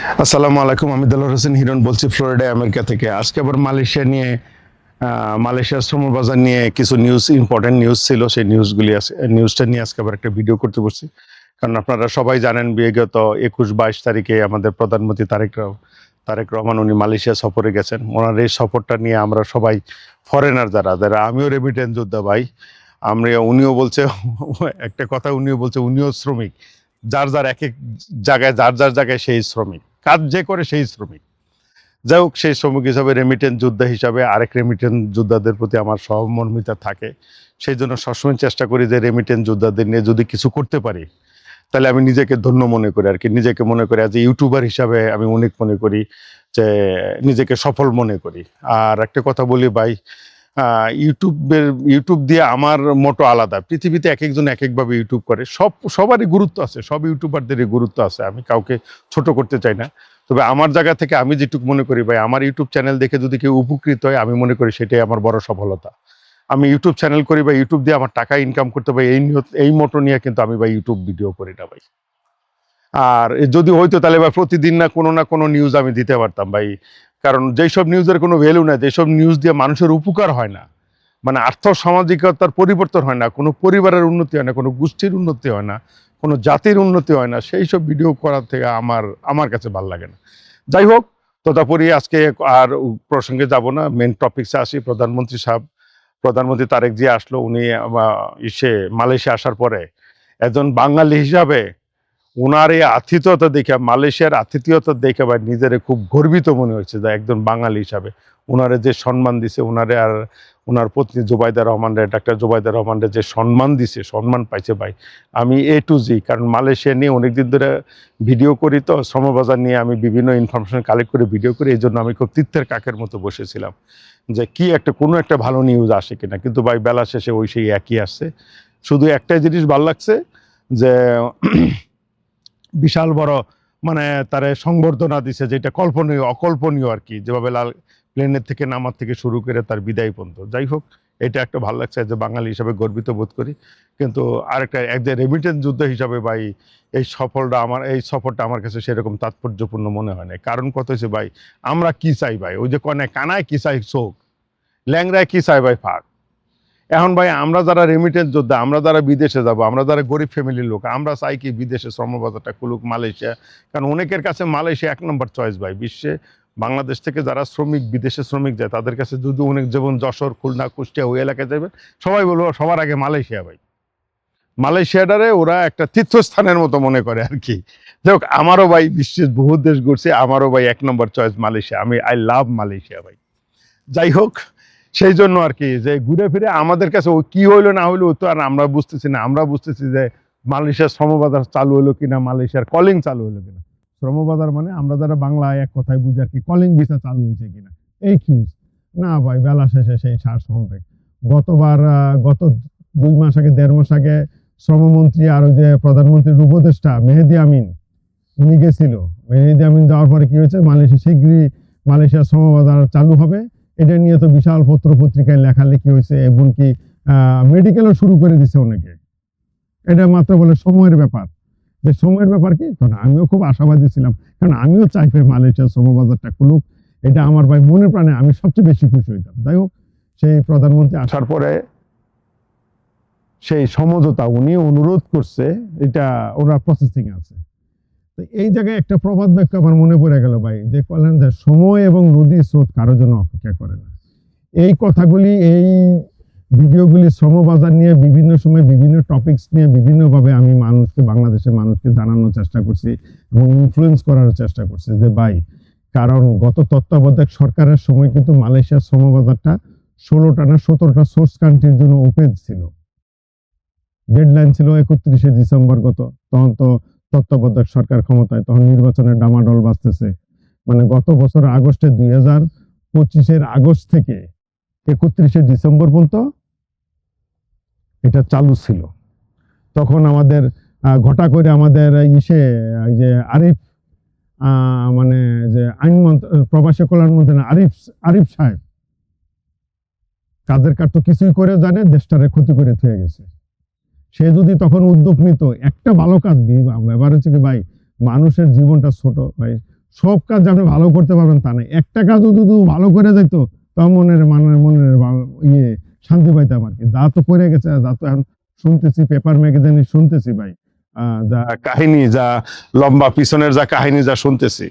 আসসালামু আলাইকুম, আমি দেলোয়ার হোসেন হিরণ বলছি ফ্লোরিডা আমেরিকা থেকে। আজকে আবার মালয়েশিয়া নিয়ে মালয়েশিয়ার শ্রম বাজার নিয়ে কিছু নিউজ, ইম্পর্টেন্ট নিউজ ছিল। সেই নিউজটা নিয়ে আজকে আবার একটা ভিডিও করতে বসছি। কারণ আপনারা সবাই জানেন, বিগত 21-22 তারিখে আমাদের প্রধানমন্ত্রী তারেক রহমান উনি মালয়েশিয়া সফরে গেছেন। ওনার এই সফরটা নিয়ে আমরা সবাই ফরেনার যারা যারা আমিও রেমিটেন্স যোদ্ধা ভাই, উনিও বলছে একটা কথা, উনিও বলছে উনিও শ্রমিক। যার যার এক এক জায়গায়, যার যার জায়গায় সেই শ্রমিক, কাজ যে করে সেই শ্রমিক। যাই হোক, সেই শ্রমিক হিসাবে, রেমিটেন্স যোদ্ধা হিসাবে আরেক রেমিটেন্স যোদ্ধাদের প্রতি আমার সহমর্মিতা থাকে। সেই জন্য সবসময় চেষ্টা করি যে রেমিটেন্স যোদ্ধাদের নিয়ে যদি কিছু করতে পারি, তাহলে আমি নিজেকে ধন্য মনে করি আর কি। নিজেকে মনে করি অ্যাজ এ ইউটিউবার হিসাবে আমি অনেক মনে করি যে নিজেকে সফল মনে করি। আর একটা কথা বলি ভাই, ইউটিউব দিয়ে আমার মোটো আলাদা। পৃথিবীতে এক একজন এক একভাবে ইউটিউব করে, সবারই গুরুত্ব আছে, সব ইউটিউবারদেরই গুরুত্ব আছে। আমি কাউকে ছোট করতে চাই না। তবে আমার জায়গা থেকে আমি যেটুকু মনে করি ভাই, আমার ইউটিউব চ্যানেল দেখে যদি কেউ উপকৃত হয়, আমি মনে করি সেটাই আমার বড় সফলতা। আমি ইউটিউব চ্যানেল করি বা ইউটিউব দিয়ে আমার টাকা ইনকাম করতে পারি, এই মোটো নিয়ে কিন্তু আমি ভাই ইউটিউব ভিডিও করি না ভাই। আর যদি হইতো তাহলে ভাই প্রতিদিন না কোনো নিউজ আমি দিতে পারতাম ভাই। কারণ যেসব নিউজের কোনো ভ্যালু নাই, যেসব নিউজ দিয়ে মানুষের উপকার হয় না, মানে আর্থ সামাজিকতার পরিবর্তন হয় না, কোনো পরিবারের উন্নতি হয় না, কোনো গোষ্ঠীর উন্নতি হয় না, কোনো জাতির উন্নতি হয় না, সেই সব ভিডিও করার থেকে আমার কাছে ভালো লাগে না। যাই হোক, তথাপরি আজকে আর প্রসঙ্গে যাব না, মেন টপিকসে আসি। প্রধানমন্ত্রী তারেক জি আসলো। উনি মালয়েশিয়া আসার পরে একজন বাঙালি হিসাবে ওনার এই আতিথ্যতা দেখে, মালয়েশিয়ার আতিথ্যতা দেখে ভাই নিজের খুব গর্বিত মনে হচ্ছে যে একজন বাঙালি হিসাবে ওনারে যে সম্মান দিছে, ওনারে আর ওনার পত্নী ডাক্তার জুবাইদা রহমানের যে সম্মান দিছে, সম্মান পাইছে ভাই। আমি এ টু জি, কারণ মালয়েশিয়া নিয়ে অনেকদিন ধরে ভিডিও করি, তো শ্রমবাজার নিয়ে আমি বিভিন্ন ইনফরমেশন কালেক্ট করে ভিডিও করি। এই জন্য আমি খুব তীর্থের কাকের মতো বসেছিলাম যে কোনো একটা ভালো নিউজ আসে কিনা। কিন্তু ভাই বেলা শেষে সেই একই আসছে। শুধু একটাই জিনিস ভালো লাগছে যে বিশাল বড়, মানে তারে সংবর্ধনা দিছে, যেটা অকল্পনীয় আর কি, যেভাবে প্লেনের থেকে নামার থেকে শুরু করে তার বিদায় পর্যন্ত। যাই হোক, এটা একটা ভালো লাগছে, যে বাঙালি হিসাবে গর্বিত বোধ করি। কিন্তু আরেকটা একজন রেমিটেন্স যুদ্ধ হিসাবে ভাই, এই সফরটা আমার কাছে সেরকম তাৎপর্যপূর্ণ মনে হয় না। কারণ কত হয়েছে ভাই, আমরা কি চাই ভাই? ওই যে কনে কানায় কি চাই চোখ, ল্যাংরায় কি চাই ভাই ফাঁক। এখন ভাই আমরা যারা রেমিটেন্স যোদ্ধা, আমরা যারা বিদেশে যাব, আমরা যারা গরিব ফ্যামিলির লোক, আমরা চাই কি বিদেশে শ্রমবাজারটা খুলুক মালয়েশিয়া। কারণ অনেকের কাছে মালয়েশিয়া 1 নম্বর চয়েস ভাই বিশ্বে। বাংলাদেশ থেকে যারা বিদেশে শ্রমিক যায়, তাদের কাছে যদি অনেক, যেমন যশোর, খুলনা, কুষ্টিয়া ওই এলাকায় যাবেন, সবাই বলবো সবার আগে মালয়েশিয়া ভাই। মালয়েশিয়াটারে ওরা একটা তীর্থস্থানের মতো মনে করে আর কি। যাই হোক, আমারও ভাই বিশ্বের বহু দেশ ঘুরছে, আমারও ভাই 1 number choice Malaysia. I love Malaysia ভাই। যাই হোক, সেই জন্য আর কি, যে ঘুরে ফিরে আমাদের কাছে ওই কি হইলো না হইলো তো আর আমরা বুঝতেছি না। আমরা বুঝতেছি যে মালয়েশিয়ার শ্রমবাজার চালু হলো কিনা, মালয়েশিয়ার কলিং চালু হলো কিনা। শ্রমবাজার মানে আমরা যারা বাংলায় এক কথায় বুঝি আর কি, কলিং ভিসা চালু হয়েছে কিনা, এই কিউজ। না ভাই, বেলা শেষে সেই সারসংক্ষেপ। গত 2 মাস আগে, 1.5 মাস আগে শ্রমমন্ত্রী আর ওই যে প্রধানমন্ত্রীর উপদেষ্টা মেহেদী আমিন, উনি গেছিল। মেহেদী আমিন যাওয়ার পরে কি হয়েছে, মালয়েশিয়া শীঘ্রই মালয়েশিয়ার শ্রমবাজার চালু হবে, এটা নিয়ে তো বিশাল পত্র পত্রিকায় লেখালেখি হয়েছে, এমনকি মেডিকেলও শুরু করে দিছে অনেকে। এটা মাত্র বলে সময়ের ব্যাপার। যে সময়ের ব্যাপার কি, তখন আমিও খুব আশাবাদী ছিলাম, কারণ আমিও চাই মালয়েশিয়ার শ্রমবাজারটা খুলুক। এটা আমার ভাই মনে প্রাণে আমি সবচেয়ে বেশি খুশি হইতাম। যাই হোক, সেই প্রধানমন্ত্রী আসার পরে সেই সমঝোতা উনি অনুরোধ করছে, এটা ওরা প্রসেসিং আছে। তো এই জায়গায় একটা প্রবাদ বাক্য আমার মনে পড়ে গেল ভাই, যে বললেন যে সময় এবং নদীর স্রোত কারোর জন্য অপেক্ষা করে না। এই কথাগুলি, এই ভিডিওগুলি শ্রমবাজার নিয়ে বিভিন্ন সময় বিভিন্ন টপিকস নিয়ে বিভিন্নভাবে আমি বাংলাদেশের মানুষকে জানানোর চেষ্টা করছি এবং ইনফ্লুয়েন্স করার চেষ্টা করছি যে ভাই, কারণ গত তত্ত্বাবধায়ক সরকারের সময় কিন্তু মালয়েশিয়ার শ্রমবাজারটা 16টা না 17টা সোর্স কান্ট্রির জন্য ওপেন ছিল। ডেডলাইন ছিল 31শে ডিসেম্বর গত। তখন তো তত্ত্বাবধায়ক সরকার ক্ষমতায়, তখন নির্বাচনের ডামাডোল বাজতেছে। মানে গত বছর 2025-এর আগস্ট থেকে 31শে ডিসেম্বর পর্যন্ত এটা চালু ছিল। তখন আমাদের ঘটা করে আমাদের এই যে আরিফ, মানে যে প্রবাসী কল্যাণ মন্ত্রী আরিফ সাহেব, কাজের কাজ তো কিছুই করে জানে, দেশটারে ক্ষতি করে থয়ে গেছে। সে যদি তখন উদ্যোগ নিত, একটা ভালো কাজ, ব্যাপার হচ্ছে কি ভাই, মানুষের জীবনটা ছোট ভাই, সব কাজ আপনি ভালো করতে পারবেন তা নাই, একটা কাজও যদি ভালো করে যাইতো তাও মনের ইয়ে শান্তি পাইতাম আর কি। যা তো করে গেছে, যা তো এখন শুনতেছি পেপার ম্যাগাজিনে শুনতেছি ভাই, যা কাহিনী, যা লম্বা পিছনের যা কাহিনী যা শুনতেছি,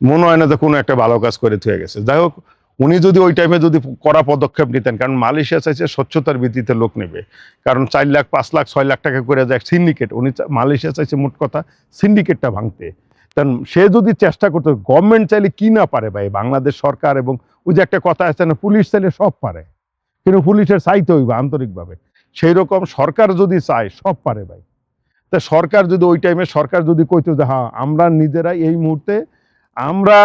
মনে হয় না যে কোনো একটা ভালো কাজ করে থুয়ে গেছে। যাই হোক, উনি যদি ওই টাইমে যদি কড়া পদক্ষেপ নিতেন, কারণ মালয়েশিয়া চাইছে স্বচ্ছতার ভিত্তিতে লোক নেবে, কারণ 4 লাখ 5 লাখ 6 লাখ টাকা করে যায় সিন্ডিকেট, মালয়েশিয়া চাইছে মোট কথা সিন্ডিকেটটা ভাঙতে। কারণ সে যদি চেষ্টা করতো, গভর্নমেন্ট চাইলে কি না পারে ভাই, বাংলাদেশ সরকার এবং ওই যে একটা কথা আছে না, পুলিশ চাইলে সব পারে, কিন্তু পুলিশের চাইতে হইবে আন্তরিকভাবে, সেই রকম সরকার যদি চায় সব পারে ভাই। তা সরকার যদি ওই টাইমে সরকার যদি কইতো যে হ্যাঁ আমরা নিজেরা এই মুহূর্তে আমরা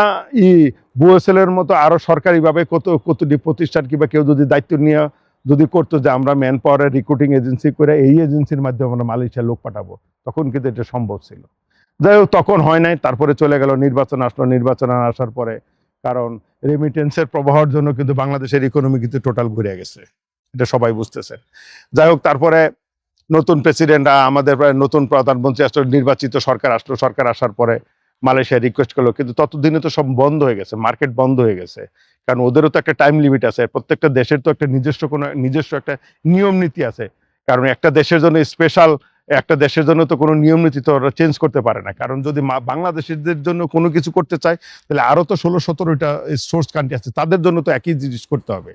বুয়েসেলের মতো আরো সরকারিভাবে কতটি প্রতিষ্ঠান কিংবা কেউ যদি দায়িত্ব নিয়ে যদি করতো যে আমরা ম্যান পাওয়ারের রিক্রুটিং এজেন্সি করে এই এজেন্সির মাধ্যমে আমরা মালয়েশিয়া লোক পাঠাবো, তখন কিন্তু এটা সম্ভব ছিল। যাই হোক, তখন হয় নাই, তারপরে চলে গেল, নির্বাচন আসলো, নির্বাচন আসার পরে কারণ রেমিটেন্সের প্রবাহের জন্য কিন্তু বাংলাদেশের ইকোনমি কিন্তু টোটাল ঘুরে গেছে, এটা সবাই বুঝতেছে। যাই হোক, তারপরে নতুন প্রেসিডেন্ট, আমাদের নতুন প্রধানমন্ত্রী আসলো, নির্বাচিত সরকার আসলো, সরকার আসার পরে মালয়েশিয়া রিকোয়েস্ট করলো, কিন্তু ততদিনে তো সব বন্ধ হয়ে গেছে, মার্কেট বন্ধ হয়ে গেছে, কারণ ওদেরও তো একটা টাইম লিমিট আছে, প্রত্যেকটা দেশের তো একটা নিজস্ব একটা নিয়ম নীতি আছে, কারণ একটা দেশের জন্য স্পেশাল, একটা দেশের জন্য তো কোনো নিয়ম নীতি তো ওরা চেঞ্জ করতে পারে না, কারণ যদি বাংলাদেশিদের জন্য কোনো কিছু করতে চায় তাহলে আরো তো 16-17টা সোর্স কান্ট্রি আছে, তাদের জন্য তো একই জিনিস করতে হবে।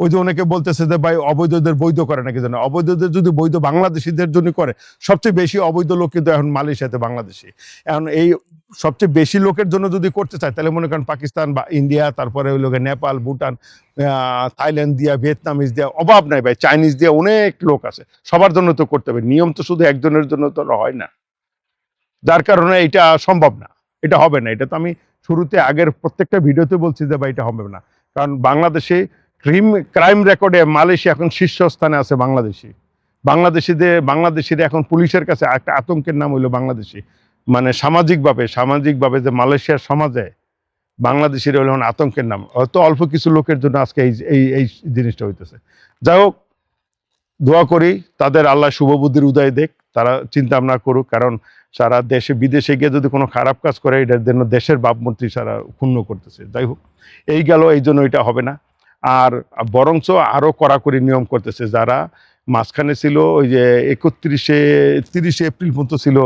ওই যে অনেকে বলতেছে যে ভাই অবৈধদের বৈধ করে নাকি, জানো, অবৈধদের যদি বৈধ বাংলাদেশিদের জন্য করে, সবচেয়ে বেশি অবৈধ লোক কিন্তু এখন মালয়েশিয়াতে বাংলাদেশি। এখন এই সবচেয়ে বেশি লোকের জন্য যদি করতে চায় তাহলে মনে করেন পাকিস্তান বা ইন্ডিয়া, তারপরে ওই লোকে নেপাল, ভুটান, থাইল্যান্ড দিয়া, ভিয়েতনামিজ দিয়া, অভাব নাই ভাই, চাইনিজ দিয়া অনেক লোক আছে, সবার জন্য তো করতে হবে, নিয়ম তো শুধু একজনের জন্য তো হয় না, যার কারণে এটা সম্ভব না, এটা হবে না। এটা তো আমি শুরুতে আগের প্রত্যেকটা ভিডিওতে বলছি যে ভাই এটা হবে না, কারণ বাংলাদেশে ক্রাইম রেকর্ডে মালয়েশিয়া এখন শীর্ষস্থানে আছে। বাংলাদেশিদের এখন পুলিশের কাছে একটা আতঙ্কের নাম হইলো বাংলাদেশি, মানে সামাজিকভাবে যে মালয়েশিয়ার সমাজে বাংলাদেশিরা হলো আতঙ্কের নাম, হয়তো অল্প কিছু লোকের জন্য আজকে এই এই এই জিনিসটা হইতেছে। যাই হোক, দোয়া করি তাদের আল্লাহ শুভবুদ্ধির উদয় দেখ, তারা চিন্তা ভাবনা করুক, কারণ সারা দেশে বিদেশে গিয়ে যদি কোনো খারাপ কাজ করে এটার জন্য দেশের ভাবমূর্তি সারা ক্ষুণ্ণ করতেছে। যাই হোক, এই গেল, এই জন্য এটা হবে না। আর বরঞ্চ আরো কড়াকড়ি নিয়ম করতেছে, যারা মাঝখানে ছিল ওই যে 30 এপ্রিল পর্যন্ত ছিল,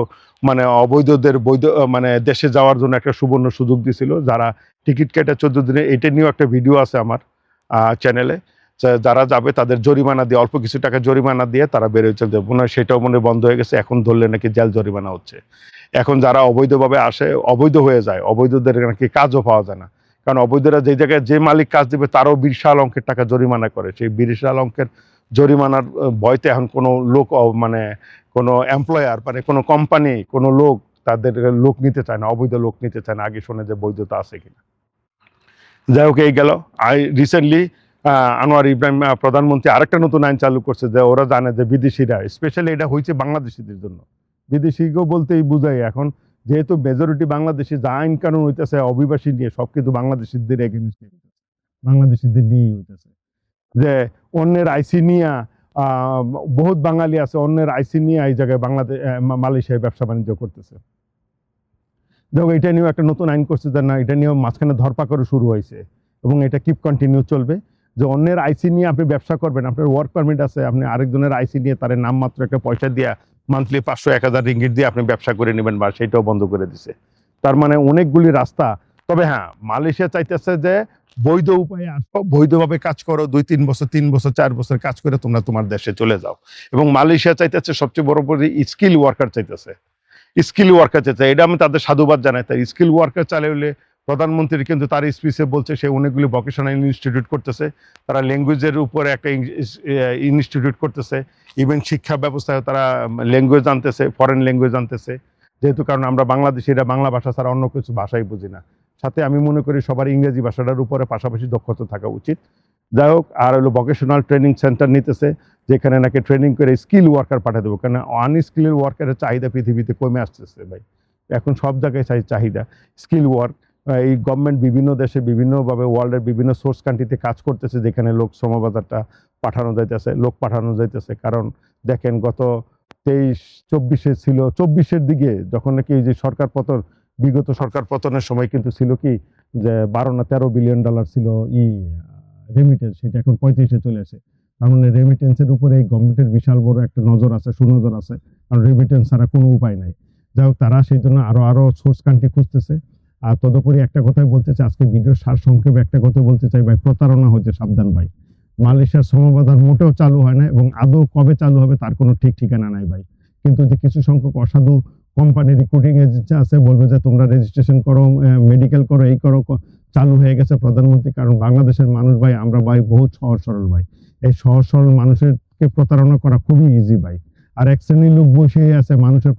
মানে অবৈধদের বৈধ মানে দেশে যাওয়ার জন্য একটা সুবর্ণ সুযোগ দিছিল, যারা টিকিট কেটে 14 দিনে, এটা নিয়েও একটা ভিডিও আছে আমার চ্যানেলে, যারা যাবে তাদের জরিমানা দিয়ে, অল্প কিছু টাকা জরিমানা দিয়ে তারা বেরোয় চলতে, মনে হয় সেটাও মনে বন্ধ হয়ে গেছে, এখন ধরলে নাকি জেল জরিমানা হচ্ছে। এখন যারা অবৈধভাবে আসে, অবৈধ হয়ে যায়, অবৈধদের নাকি কাজও পাওয়া যায় না, কারণ অবৈধরা যে জায়গায় যে মালিক কাজ দিবে তারও বিশাল অঙ্কের টাকা জরিমানা করে, সেই বিশাল অঙ্কের জরিমানার ভয়তে এখন কোনো লোক মানে কোনো এমপ্লয়ার, মানে কোনো কোম্পানি, কোনো লোক তাদের লোক নিতে চায় না, অবৈধ লোক নিতে চায় না, আগে শুনে যে বৈধতা আছে কিনা। যাই হোক, এই গেল। রিসেন্টলি আনোয়ার ইব্রাহিম প্রধানমন্ত্রী আরেকটা নতুন আইন চালু করছে, যে ওরা জানে যে বিদেশিরা, স্পেশালি এটা হয়েছে বাংলাদেশিদের জন্য, বিদেশিকেও বলতেই বুঝাই এখন, যেহেতু মেজরিটি বাংলাদেশি, যা আইন কানুন হইতেছে অভিবাসী নিয়ে সব কিন্তু বাংলাদেশিদের এগেনস্টে, বাংলাদেশিদের নিয়ে হইতেছে, যে অন্যের আইসি নিয়ে বহুত বাঙালি আছে অন্যের আইসি নিয়ে এই জায়গায় মালয়েশিয়ায় ব্যবসা বাণিজ্য করতেছে। দেখো, এটা নিয়েও একটা নতুন আইন করছে, যে না, এটা নিয়েও মাঝখানে ধরপাকড় শুরু হয়েছে, এবং এটা কিপ কন্টিনিউ চলবে, যে অন্যের আইসি নিয়ে আপনি ব্যবসা করবেন, আপনার ওয়ার্ক পারমিট আছে, আপনি আরেকজনের আইসি নিয়ে তার নামমাত্র একটা পয়সা দিয়ে মান্থলি 500-1000 রিঙ্গিট দিয়ে আপনি ব্যবসা করে নেবেন, বা সেটাও বন্ধ করে দিছে। তার মানে অনেকগুলি রাস্তা। তবে হ্যাঁ, মালয়েশিয়া চাইতেছে যে বৈধ উপায়ে আসো, বৈধভাবে কাজ করো, 2-3 বছর 3 বছর 4 বছর কাজ করে তোমরা তোমার দেশে চলে যাও। এবং মালয়েশিয়া চাইতেছে সবচেয়ে বড় স্কিল ওয়ার্কার চাইতেছে, স্কিল ওয়ার্কার চাইছে, এটা আমি তাদের সাধুবাদ জানাই। তাই স্কিল ওয়ার্কার চালাইলে প্রধানমন্ত্রী কিন্তু তার স্পিচে বলছে সে অনেকগুলি ভোকেশনাল ইনস্টিটিউট করতেছে, তারা ল্যাঙ্গুয়েজের উপরে একটা ইনস্টিটিউট করতেছে, ইভেন শিক্ষা ব্যবস্থায় তারা ল্যাঙ্গুয়েজ আনতেছে, ফরেন ল্যাঙ্গুয়েজ আনতেছে, যেহেতু কারণ আমরা বাংলাদেশিরা বাংলা ভাষা ছাড়া অন্য কিছু ভাষাই বুঝি না। সাথে আমি মনে করি সবার ইংরেজি ভাষাটার উপরে পাশাপাশি দক্ষতা থাকা উচিত। যাই হোক, আর হলো ভোকেশনাল ট্রেনিং সেন্টার নিতেছে, যেখানে নাকি ট্রেনিং করে স্কিল ওয়ার্কার পাঠিয়ে দেবো, কারণ আনস্কিল ওয়ার্কারের চাহিদা পৃথিবীতে কমে আসতেছে ভাই, এখন সব জায়গায় চাহিদা স্কিল ওয়ার্ক। এই গভর্নমেন্ট বিভিন্ন দেশে বিভিন্নভাবে ওয়ার্ল্ডের বিভিন্ন সোর্স কান্ট্রিতে কাজ করতেছে, যেখানে লোক শ্রমবাজারটা লোক পাঠানো যাইতেছে। কারণ দেখেন, গত 23-24 ছিল, 24-এর দিকে যখন নাকি এই যে সরকার পতন, বিগত সরকার পতনের সময় কিন্তু ছিল কি যে 12 না 13 বিলিয়ন ডলার ছিল রেমিটেন্স, সেটা এখন 35-এ চলে আসে। তার মানে রেমিটেন্সের উপরে এই গভর্নমেন্টের বিশাল বড় একটা নজর আছে, সুনজর আছে, কারণ রেমিটেন্স ছাড়া কোনো উপায় নাই। যাই হোক, তারা সেই জন্য আরো সোর্স কান্ট্রি খুঁজতেছে। আর তদুপরি একটা কথাই বলতে চাই, আজকে ভিডিও সার সংক্ষেপে একটা কথা বলতে চাই ভাই, প্রতারণা হচ্ছে সাবধান ভাই। মালয়েশিয়ার শ্রমবাজার মোটেও চালু হয় না, এবং আদৌ কবে চালু হবে তার কোনো ঠিক ঠিকানা নাই ভাই। কিন্তু যে কিছু সংখ্যক অসাধু কোম্পানি রিক্রুটিং এজেন্সি আছে, বলবে যে তোমরা রেজিস্ট্রেশন করো, মেডিকেল করো, এই করো, চালু হয়ে গেছে প্রধানমন্ত্রী। কারণ বাংলাদেশের মানুষ ভাই, আমরা ভাই বহুত সহজ সরল ভাই। এই সহজ সরল মানুষেরকে প্রতারণা করা খুবই ইজি ভাই। আর এক শ্রেণীর লোক বসে আছে মানুষের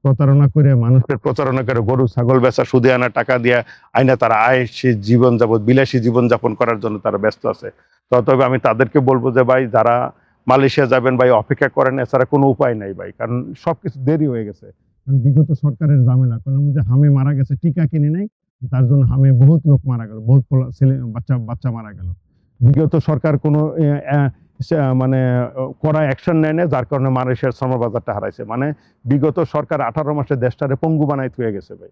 প্রতারণা করে, মানুষের প্রতারণা করে গরু ছাগল বেচা, সুদে আনা টাকা দিয়ে আইনা তারা আয়েসি জীবন যাপন, বিলাসী জীবন যাপন করার জন্য তারা ব্যস্ত আছে। তবে আমি তাদেরকে বলবো যে ভাই, যারা মালয়েশিয়া যাবেন ভাই, অপেক্ষা করেন, এছাড়া কোনো উপায় নাই ভাই, কারণ সবকিছু দেরি হয়ে গেছে। কারণ বিগত সরকারের ঝামেলা, কারণ যে হামে মারা গেছে, টিকা কিনে নেই, তার জন্য হামে বহুত লোক মারা গেল, বহুত ছেলে বাচ্চা মারা গেল। বিগত সরকার কোনো মানে কড়া অ্যাকশন নেয় না, যার কারণে মালয়েশিয়ার শ্রমবাজারটা হারাইছে। মানে বিগত সরকার 18 মাসে দেশটারে পঙ্গু বানাই থুয়ে গেছে ভাই।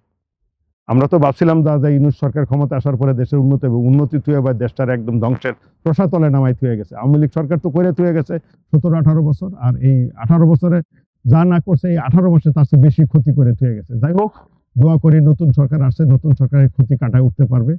আমরা তো ভাবছিলাম যা ইউনূস সরকার ক্ষমতা আসার পরে দেশের উন্নতি হবে, উন্নতি থুয়ে বা দেশটার একদম ধ্বংসের রসাতলে নামাই থুয়ে গেছে। আওয়ামী লীগ সরকার তো করে থুয়ে গেছে 17-18 বছর, আর এই 18 বছরে যা না করছে, এই 18 মাসে তার চেয়ে বেশি ক্ষতি করে থুয়ে গেছে। যাই হোক, দোয়া করি নতুন সরকার আসছে, নতুন সরকারের ক্ষতি কাটায় উঠতে পারবে।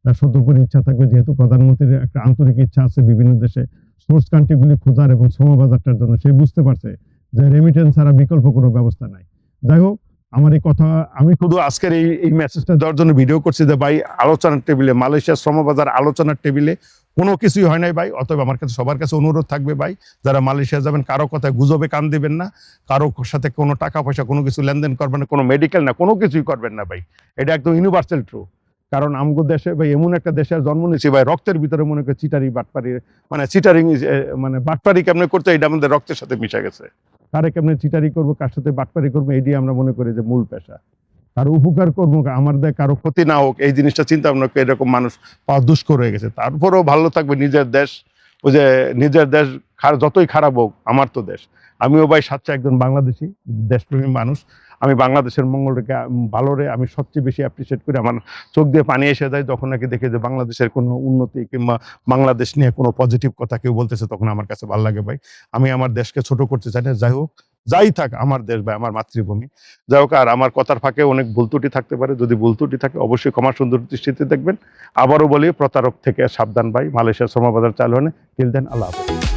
তার সর্বোপরি ইচ্ছা থাকবে, যেহেতু প্রধানমন্ত্রীর একটা আন্তরিক ইচ্ছা আছে বিভিন্ন দেশে সোর্স কান্ট্রিগুলি খোঁজার এবং শ্রমবাজারটার জন্য, সে বুঝতে পারছে যে রেমিটেন্স ছাড়া বিকল্প কোনো ব্যবস্থা নাই। যাই হোক, আমার এই কথা, আমি শুধু আজকের এই মেসেজটা দেওয়ার জন্য ভিডিও করছি যে ভাই, আলোচনার টেবিলে, মালয়েশিয়ার শ্রমবাজার আলোচনার টেবিলে কোনো কিছুই হয় নাই ভাই। অতএব আমার কাছে সবার কাছে অনুরোধ থাকবে ভাই, যারা মালয়েশিয়া যাবেন, কারো কথায় গুজবে কান দিবেন না, কারো সাথে কোনো টাকা পয়সা কোনো কিছু লেনদেন করবেন না, কোনো মেডিকেল না, কোনো কিছুই করবেন না ভাই। এটা একদম ইউনিভার্সাল ট্রু। কারণ আমগো দেশে ভাই, এমন একটা দেশের জন্ম নিয়েছি ভাই, রক্তের ভিতরে মনে করে চিটারি বাটপারি, মানে চিটারিং, মানে বাটপারি কেমনে করতে, এটা আমাদের রক্তের সাথে মিশে গেছে। কারে কেমনে চিটারি করবো, কার সাথে বাটপারি করবো, এটি আমরা মনে করি যে মূল পেশা। কারো উপকার করবো, আমাদের কারো ক্ষতি না হোক, এই জিনিসটা চিন্তা ভাবনা করে এরকম মানুষ পাওয়া দুষ্কর হয়ে গেছে। তারপরেও ভালো থাকবে নিজের দেশ, ওই যে নিজের দেশ যতই খারাপ হোক, আমার তো দেশ। আমিও ভাই সাচ্চা একজন বাংলাদেশি দেশপ্রেমী মানুষ। আমি বাংলাদেশের মঙ্গলটাকে ভালোরে আমি সবচেয়ে বেশি অ্যাপ্রিসিয়েট করি। আমার চোখ দিয়ে পানি এসে যায় যখন নাকি দেখে যে বাংলাদেশের কোনো উন্নতি কিংবা বাংলাদেশ নিয়ে কোনো পজিটিভ কথা কেউ বলতেছে, তখন আমার কাছে ভালো লাগে ভাই। আমি আমার দেশকে ছোট করতে চাই না। যাই হোক, যাই থাক, আমার দেশ ভাই, আমার মাতৃভূমি। যাই হোক, আর আমার কথার ফাঁকে অনেক ভুল ত্রুটি থাকতে পারে, যদি ভুল ত্রুটি থাকে অবশ্যই ক্ষমা সুন্দর দৃষ্টিতে দেখবেন। আবারও বলি, প্রতারক থেকে সাবধান ভাই। মালয়েশিয়ার শ্রমবাজার চালু হয় না। টিল দেন, আল্লাহ হাফেজ।